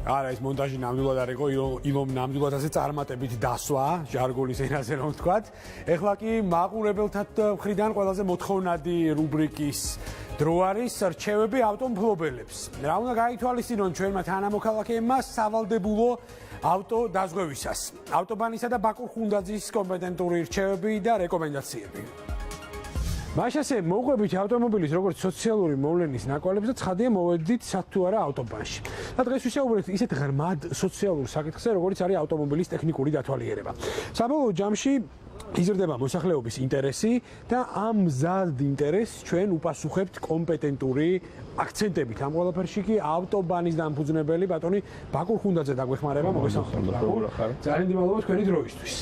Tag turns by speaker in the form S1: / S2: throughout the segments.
S1: არა ის მონტაჟი ნამდვილად არ იყო, ილომ ნამდვილად ასე წარმატებით დასვა, ჟარგონის ენაზე რომ ვთქვათ. ეხლა კი მაყურებელთა მხრიდან ყველაზე მოთხოვნადი რუბრიკის დრო არის რჩევები ავტომფლობელებს. რა უნდა გაითვალისწინონ ჩვენმა თანამოქალაქეებმა სავალდებულო ავტო დაზღვევისას. ავტობანისა და ბაკურ ხუნდაძის კომპეტენტური რჩევები და რეკომენდაციები. მაშასე მოყვებით ავტომობილის როგორც სოციალური მოვლენის ნაკვალებს და ცხადია მოვედით თუ არა ავტობანში. და დღეს ვისაუბრებთ ისეთ ღრმად სოციალურ საკითხზე, როგორც არის ავტომობილის ტექნიკური დათვალიერება. საბოლოო ჯამში იზრდება მოსახლეობის ინტერესი და ამ მზად ინტერესს ჩვენ უპასუხებთ კომპეტენტური აქცენტებით. ამ ყველაფერში კი ავტობანის დამფუძნებელი ბატონი ბაკურ ხუნდაძე დაგვეხმარება. მოგესალმებით. ძალიან დიდ თქვენი დროისთვის.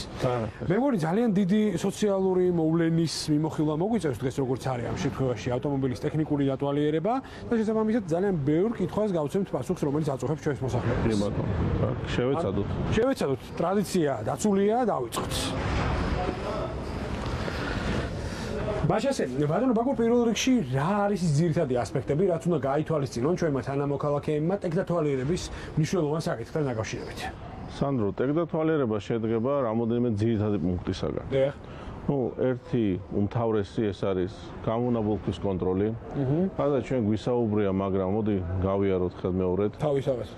S1: მე მგონი ძალიან დიდი სოციალური მოვლენის მიმოხილვა მოგვიწევს დღეს როგორც არის ამ შემთხვევაში ავტომობილის ტექნიკური დათვალიერება და შესაბამისად ძალიან ბევრ კითხვას გავცემთ პასუხს, რომელიც აწუხებს ჩვენს მოსახლეობას.
S2: შევეცადოთ.
S1: შევეცადოთ. ტრადიცია დაცულია, დავიწყოთ. მაშასე, ბატონო ბაკურ პირველ რიგში რა არის ის ძირითადი ასპექტები, რაც უნდა გაითვალისწინონ ჩვენმა თანამოქალაქეებმა ტექდათვალიერების მნიშვნელოვან საკითხთან დაკავშირებით?
S2: სანდრო, ტექდათვალიერება შედგება რამოდენიმე ძირითადი პუნქტისაგან. ერთი უმთავრესი ეს არის გამონაბოლქვის კონტროლი. ხოდა ჩვენ გვისაუბრია, მაგრამ მოდი გავიაროთ ხელმეორედ.
S1: თავისთავად.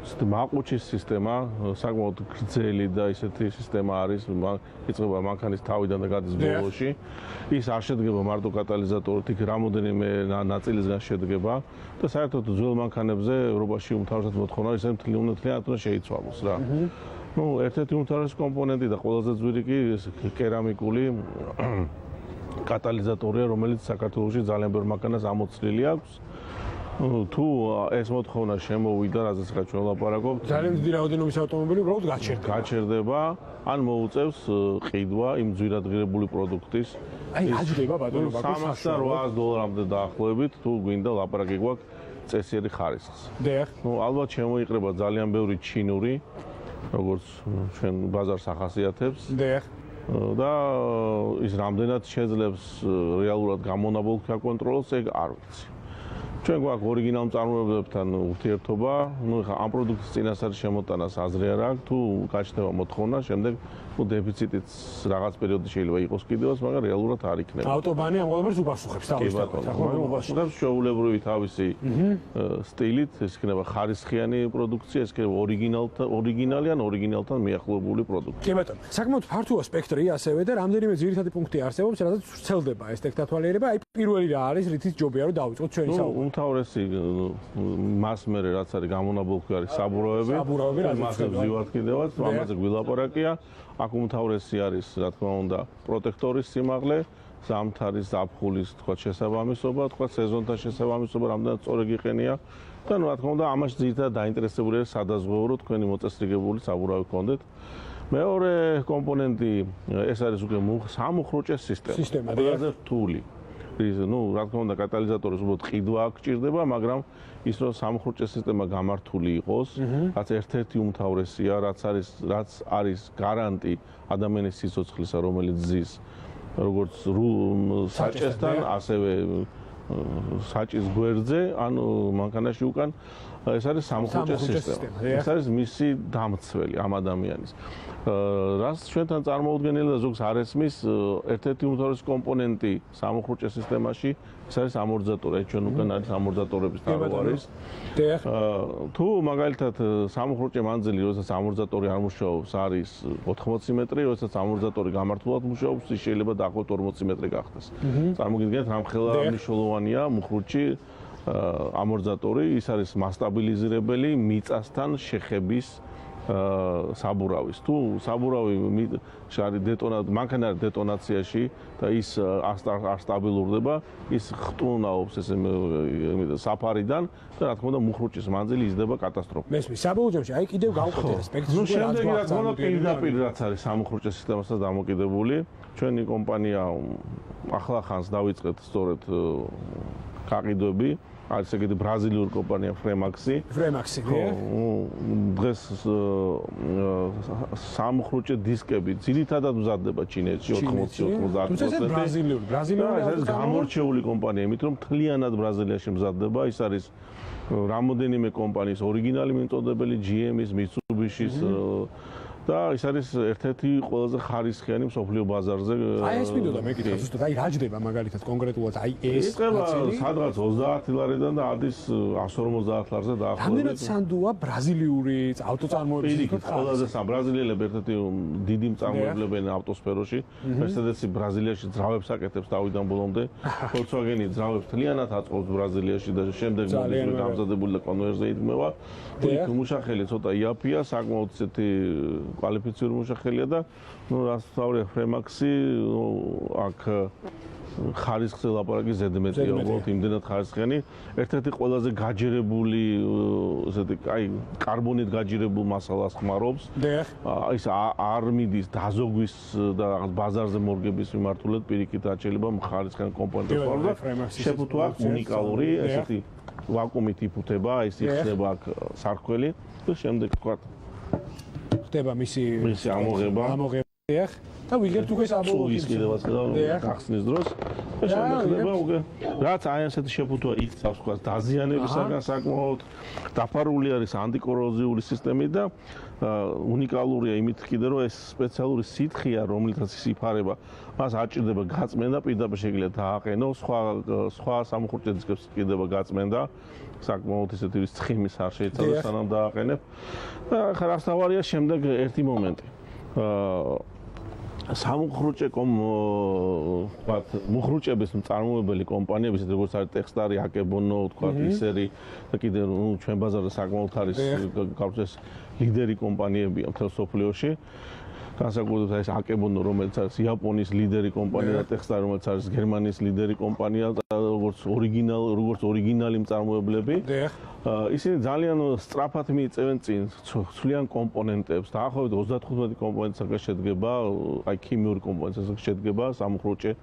S2: მაყუჩის სისტემა საკმაოდ გრძელი და ისეთი სისტემა არის, იწყება მანქანის თავიდან და გადის ბოლოში. ის არ შედგება მარტო კატალიზატორით, იქ რამოდენიმე ნაწილისგან შედგება და საერთოდ ძველ მანქანებზე ევროპაში უმთავრესად მოთხოვნა ის მთლიანად უნდა შეიცვალოს რა. ერთ-ერთი უმთავრესი კომპონენტი და ყველაზე ძვირი კი კერამიკული კატალიზატორია, რომელიც საქართველოში ძალიან ბევრ მანქანას ამოცლილი აქვს. თუ ეს მოთხოვნა შემოვიდა, რაზეც ხა ჩვენ ვლაპარაკობთ,
S1: ძალიან დიდი რაოდენობის ავტომობილი უბრალოდ
S2: გაჩერდება, ან მოუწევს ყიდვა იმ ძვირადღირებული პროდუქტის.
S1: აი, აჯდება ბატონო ბაკურს
S2: $300-მდე დაახლოებით, თუ გვინდა ლაპარაკი გვაქვს წესიერი ხარისხის. ალბათ შემოიყრება ძალიან ბევრი ჩინური, როგორც ჩვენ ბაზარს ახასიათებს. და ის რამდენად შეძლებს რეალურად გამონაბოლქვი აკონტროლოს, ეგ არ ვიცი. ჩვენ გვაქვს ორიგინალ მწარმოებლებთან ურთიერთობა, ხა ამ პროდუქტის წინასწარ შემოტანას აზრი არ აქვს, თუ გაჩნდება მოთხოვნა, შემდეგ დეფიციტიც რაღაც პერიოდი შეიძლება იყოს კიდევაც, მაგრამ რეალურად არ იქნება.
S1: ავტობანი ამ ყველაფერს უპასუხებს თავისთავად.
S2: უპასუხებს ჩვეულებრივი თავისი სტილით, ეს იქნება ხარისხიანი პროდუქცია, ეს იქნება ორიგინალი ან ორიგინალთან მიახლოებული პროდუქტი.
S1: კი ბატონო, საკმაოდ ფართოა სპექტრი ასევე და რამდენიმე ძირითადი პუნქტი არსებობს, რადგან ვრცელდება ეს ტექდათვალიერება. აი პირველი რა არის, რითიც ჯობია რომ დავიწყოთ ჩვენი საუბარი.
S2: უმთავრესი მას მერე რაც არის გამონაბოლქვი არის საბურავები, მას ვზივართ კიდევაც, ამაზე გვილაპარაკია. აქ უმთავრესი არის, რა თქმა უნდა, პროტექტორის სიმაღლე, ზამთრის, ზაფხულის, თქვა შესაბამისობა, თქვა სეზონთან შესაბამისობა, რამდენად სწორი გიყენია და რა თქმა უნდა, ამაში ძირითადად დაინტერესებული არის სადაზღვევო, თქვენი მოწესრიგებული საბურავი გქონდეთ. მეორე კომპონენტი ეს არის უკვე სამუხრუჭეს სისტემა. ყველაზე რთული. რა თქმა უნდა, კატალიზატორის უბრალოდ ყიდვა აქ ჭირდება, მაგრამ ის რომ სამუხრუჭეს სისტემა გამართული იყოს, რაც ერთ-ერთი უმთავრესია, რაც არის გარანტი ადამიანის სიცოცხლისა, რომელიც ზის როგორც საჭესთან, ასევე საჭის გვერდზე, ან მანქანაში უკან, ეს არის სამუხრუჭეს სისტემა. ეს არის მისი დამცველი ამ ადამიანის. რას ჩვენთან წარმოუდგენელი და ზოგს არ ესმის, ერთ-ერთი უმთავრესი კომპონენტი სამუხრუჭეს სისტემაში, ეს არის ამორტიზატორი. ჩვენ უკან არის ამორტიზატორების თარო არის. თუ მაგალითად სამუხრუჭე მანძილი, როდესაც ამორტიზატორი არ მუშაობს, არის 80 მეტრი, როდესაც ამორტიზატორი გამართულად მუშაობს, ის შეიძლება დაახლოებით 40 მეტრი გახდეს. წარმოგიდგენთ, რამხელა მნიშვნელოვანია მუხრუჭი ამორტიზატორი, ის არის მასტაბილიზირებელი მიწასთან შეხების საბურავის. თუ საბურავი მანქანა არის დეტონაციაში და ის არ სტაბილურდება, ის ხტუნაობს ესე საფარიდან და რა თქმა უნდა მუხრუჭის მანძილი იზრდება კატასტროფა.
S1: მესმის, საბოლოო ჯამში აი კიდევ გავყოთ ეს სპექტრი.
S2: შემდეგი რა თქმა უნდა პირდაპირ რაც არის სამუხრუჭეს სისტემასაც დამოკიდებული, ჩვენი კომპანია ახლახანს დავიწყეთ სწორედ გაყიდვები. არის ეგეთი ბრაზილიური კომპანია Fremaxi. დღეს სამუხრუჭე დისკები ძირითადად მზადდება ჩინეთში 80-90%.
S1: ბრაზილიური
S2: ეს გამორჩეული კომპანია, იმიტომ რომ მთლიანად ბრაზილიაში მზადდება, ის არის რამოდენიმე კომპანიის ორიგინალი მიმწოდებელი GM-ის, Mitsubishi-ის და ეს არის ერთ-ერთი ყველაზე ხარისხიანი მსოფლიო ბაზარზე.
S1: აი ეს მინდოდა მეკითხა ზუსტად, აი რა ჯდება მაგალითად კონკრეტულად აი ეს
S2: სადღაც 30 ლარიდან და ადის 150 ლარზე დაახლოებით.
S1: რამდენად სანდუა ბრაზილიური ავტოწარმოების
S2: ყველაზე ბრაზილიელები ერთ-ერთი დიდი მწარმოებლებენ ავტოსფეროში. Mercedes-ი ბრაზილიაში ძრავებს აკეთებს თავიდან ბოლომდე. Volkswagen-ი ძრავებს თლიანად აწყობს ბრაზილიაში და შემდეგ მოდის გამზადებული და კონვერზე იდგმება. იქ მუშახელი ცოტა იაფია, საკმაოდ ისეთი კვალიფიციური მუშახელია და რაც თავი ფრემაქსი აქ ხარისხზე ლაპარაკი ზედმეტია, უბრალოდ იმდენად ხარისხიანი. ერთ-ერთი ყველაზე გაჯერებული ესეთი აი კარბონით გაჯერებულ მასალას ხმარობს. ის არ მიდის დაზოგვის და რაღაც ბაზარზე მორგების მიმართულებით პირიქით აჩელება ხარისხიან კომპონენტებს და შეფუთვა უნიკალური ესეთი ვაკუუმით იფუთება, ის იხსნება აქ სარქველი და შემდეგ თქვა
S1: ხდება მისი
S2: ამოღება
S1: და ვიგებთ უკვე საბოლოო
S2: კიდევაც გახსნის დროს და შემდეგ ხდება უკვე რაც აი ასეთი შეფუთვა იქცავს თქვა დაზიანებისაგან საკმაოდ დაფარული არის ანტიკოროზიული სისტემით და უნიკალურია იმით კიდე რომ ეს სპეციალური სითხეა რომლითაც ის იფარება მას აჭირდება გაწმენდა პირდაპირ შეიძლება დააყენო სხვა სამუხურჭე დისკებს კიდევა გაწმენდა საკმაოდ ისეთი რის ცხიმის არ შეიძლება სანამ დააყენებ და ხა რას თავარია შემდეგ ერთი მომენტი სამუხრუჭე ვთქვათ მუხრუჭების მწარმოებელი კომპანიების როგორც არის ტექსტარი, აკებონო, ვთქვათ ისერი და კიდე ჩვენ ბაზარზე საკმაოდ არის გავწეს ლიდერი კომპანიებია მთელ სოფლიოში. განსაკუთრებით ეს აკებონო, რომელიც არის იაპონიის ლიდერი კომპანია და ტექსტარი, რომელიც არის გერმანიის ლიდერი კომპანია და როგორც ორიგინალი მწარმოებლები. ისინი ძალიან სწრაფად მიიწევენ წინ ცვლიან კომპონენტებს. დაახლოებით 35 კომპონენტისგან შედგება, აი ქიმიური კომპონენტისგან შედგება სამუხრუჭე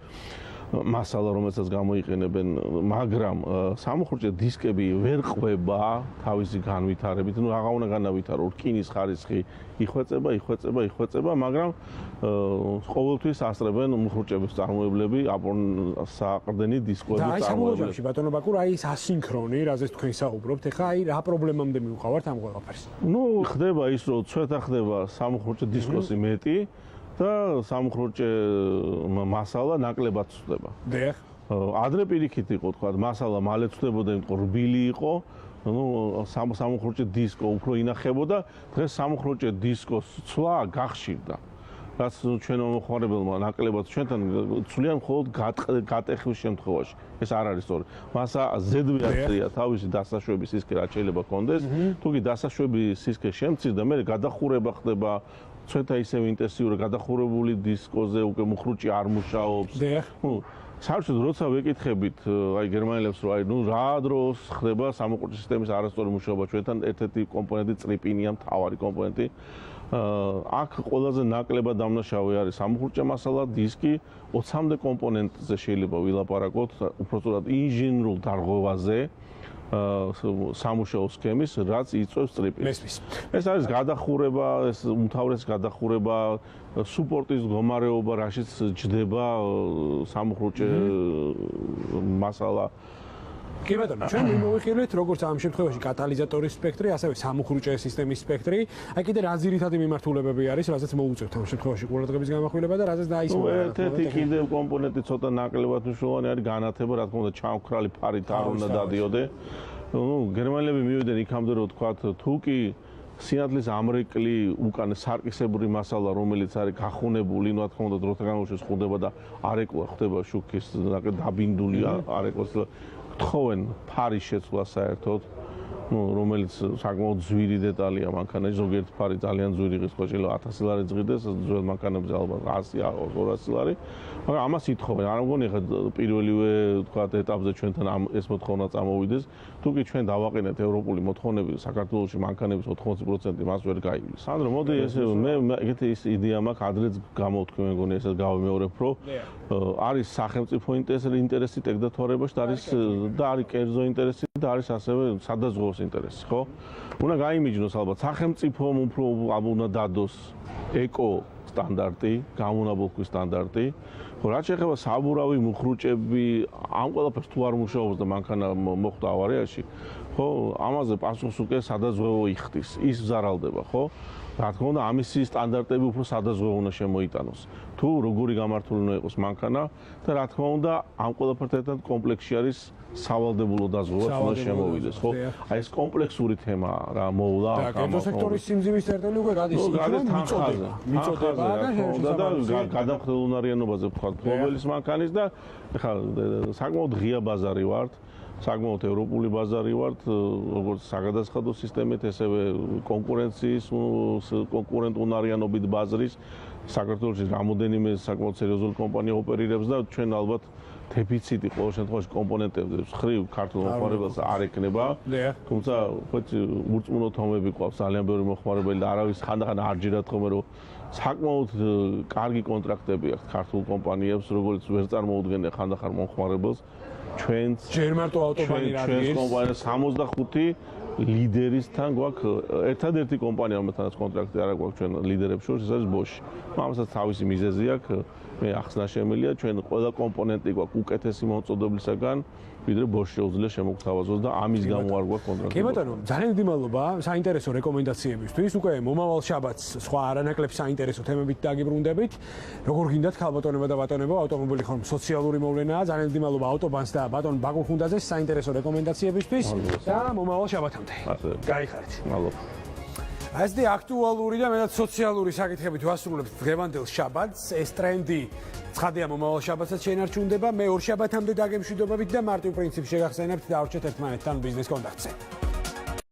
S2: მასალა, რომელსაც გამოიყენებენ, მაგრამ სამუხრუჭე დისკები ვერ ყვება თავისი განვითარებით. ნუ აღარ უნდა განავითარო, რკინის ხარისხი იხვეწება, მაგრამ ყოველთვის ასწრებენ მუხრუჭების წარმოებლები საყრდენი დისკოების
S1: წარმოებლები. და აი სამუხრუჭეში ბატონო ბაკურ, აი ეს ასინქრონი, რაზეც თქვენ საუბრობთ, ეხლა აი რა პრობლემამდე მივყავართ ამ ყველაფერს?
S2: ნუ ხდება ის, რომ ცვეთა ხდება სამუხრუჭე დისკოსი მეტი და სამუხრუჭე მასალა ნაკლებად ცვდება. ადრე პირიქით იყო, თქვა, მასალა მალე ცვდებოდა, იმიტომ რბილი იყო. ნუ სამუხრუჭე დისკო უფრო ინახებოდა, დღეს სამუხრუჭე დისკოს ცვლა გახშირდა. რაც ჩვენ მოხმარებელმა ნაკლებად ჩვენთან ცვლიან მხოლოდ გატეხვის შემთხვევაში. ეს არ არის სწორი. მასა ზედვე აწია თავისი დასაშვების სისქე რაც შეიძლება კონდეს. თუ კი დასაშვების სისქე შემცირდა, მე გადახურება ხდება ჩვენთან ისევ ინტენსიური გადახურებული დისკოზე უკვე მუხრუჭი არ მუშაობს. საერთოდ როცა ვეკითხებით აი გერმანელებს რომ აი ნუ რა დროს ხდება სამუხრუჭე სისტემის არასწორი მუშაობა ჩვენთან ერთ-ერთი კომპონენტი წრიპინია მთავარი კომპონენტი. აქ ყველაზე ნაკლებად დამნაშავე არის სამუხრუჭე მასალა, დისკი, 20-მდე კომპონენტზე შეიძლება ვილაპარაკოთ, უბრალოდ ინჟინერულ დარღვევაზე. სამუშაო სქემის, რაც იწვევს წრიპინს. ეს არის გადახურება, ეს უმთავრესი გადახურება, სუპორტის მდგომარეობა, რაშიც ჯდება სამუხრუჭე მასალა.
S1: კი ბატონო, ჩვენ მიმოვიხილეთ როგორც ამ შემთხვევაში კატალიზატორის სპექტრი, ასევე სამუხრუჭე სისტემის სპექტრი. აი კიდე რა ძირითადი მიმართულებები არის, რასაც მოუწევთ ამ შემთხვევაში ყურადღების გამახვილება და რასაც დაისმოვა.
S2: ერთ-ერთი კიდევ კომპონენტი ცოტა ნაკლებად მნიშვნელოვანი არის განათება, რა თქმა უნდა, ჩამქრალი ფარით არ უნდა დადიოდე. ნუ გერმანელები მივიდნენ იქამდე, რომ თქვათ, თუ კი სინათლის ამრეკლი უკან სარკისებური მასალა, რომელიც არის გახუნებული, ნუ რა თქმა უნდა, დროთა განმავლობაში ხუნდება და არეკლა ხდება შუქის დაბინდული არეკლას თხოვენ ფარის შეცვლა საერთოდ, რომელიც საკმაოდ ძვირი დეტალია მანქანაში, ზოგიერთ ფარი ძალიან ძვირი ღირს ხო შეიძლება 1000 ლარი ზღიდეს, ძველ მანქანებზე ალბათ 100-200 ლარი, მაგრამ ამას ითხოვენ. არ მგონი ხა პირველივე თქვა ეტაპზე ჩვენთან ეს მოთხოვნა წამოვიდეს, თუ კი ჩვენ დავაყენეთ ევროპული მოთხოვნები საქართველოში მანქანების 80% მას ვერ გაივლის. სანდრო, მოდი ეს მე ეგეთი ის იდეა მაქვს, ადრეც გამოვთქვი, მე მგონი ესეც გავიმეორებ, რომ არის სახელმწიფო ინტერესი ტექნოლოგიაში და არის კერძო ინტერესი და არის ასევე სადაზღვევოს ინტერესი, ხო? უნდა გაიმიჯნოს ალბათ სახელმწიფომ უფრო უნდა დადოს ეკო სტანდარტი, გამონაბოლქვის სტანდარტი. ხო, რაც შეეხება საბურავი, მუხრუჭები, ამ ყველაფერს თუ არ მუშაობს და მანქანა მოხვდა ავარიაში, ხო, ამაზე პასუხს უკვე სადაზღვევო იხდის, ის ზარალდება, ხო? რა თქმა უნდა, ამისი სტანდარტები უფრო სადაზღვევო უნდა შემოიტანოს. თუ როგორი გამართული უნდა იყოს მანქანა და რა თქმა უნდა, ამ ყველაფერთან ერთად კომპლექსში არის სავალდებულო დაზღვევაც უნდა შემოვიდეს, ხო? აი ეს კომპლექსური თემა რა მოვლა
S1: და კენჭოსექტორის სიმძიმის წერტილი უკვე გადის მიწოდება და
S2: გადამხდელუნარიანობაზე ვთქვათ, ფლობელის მანქანის და ხა საკმაოდ ღია ბაზარი ვართ. საკმაოდ ევროპული ბაზარი ვართ, როგორც საგადასახადო სისტემით, ესევე კონკურენციის, კონკურენტუნარიანობით ბაზრის. საქართველოში რამოდენიმე საკმაოდ სერიოზული კომპანია ოპერირებს და ჩვენ ალბათ დეფიციტი ყოველ შემთხვევაში კომპონენტების ხრივ ქართულ მოხმარებელს არ ექნება. თუმცა ხოთი ურწმუნო თომები ყავს ძალიან ბევრი მოხმარებელი და არავის ხანდახან არ ჯერათ ხოლმე რომ საკმაოდ კარგი კონტრაქტები აქვს ქართულ კომპანიებს, როგორც ვერ წარმოუდგენია ხანდახან მოხმარებელს. ჩვენს
S1: ჯერ მარტო ავტობანი რა არის?
S2: ჩვენს კომპანია 65 ლიდერისთან გვაქვს ერთადერთი კომპანია, რომელთანაც კონტრაქტი არ აქვს ჩვენ ლიდერებს შორის, ეს არის Bosch. ამასაც თავისი მიზეზი აქვს. მე ახსნა შემიძლია ჩვენ ყველა კომპონენტი გვაქვს უკეთესი მოწოდებისაგან, ვიდრე Bosch შეუძლია შემოგთავაზოს და ამის გამო არ გვაქვს კონტრაქტი.
S1: კი ბატონო, ძალიან დიდი მადლობა საინტერესო რეკომენდაციებისთვის. უკვე მომავალ შაბათს სხვა არანაკლებ საინტერესო თემებით დაგიბრუნდებით. როგორ გინდათ ხალბატონებო და ბატონებო, ავტომობილი ხომ სოციალური მოვლენაა. ძალიან დიდი მადლობა ავტობანს და ბატონ ბაგურ ხუნდაძეს საინტერესო რეკომენდაციებისთვის და მომავალ შაბათამდე. გაიხარეთ.
S2: მადლობა.
S1: ასეთი აქტუალური და მეტად სოციალური საკითხებით ვასრულებთ დღევანდელ შაბათს. ეს ტრენდი ცხადია მომავალ შაბათსაც შეინარჩუნდება. მე ორ შაბათამდე დაგემშვიდობებით და მარტივ პრინციპს შეგახსენებთ, დავრჩეთ ერთმანეთთან ბიზნეს კონტაქტზე.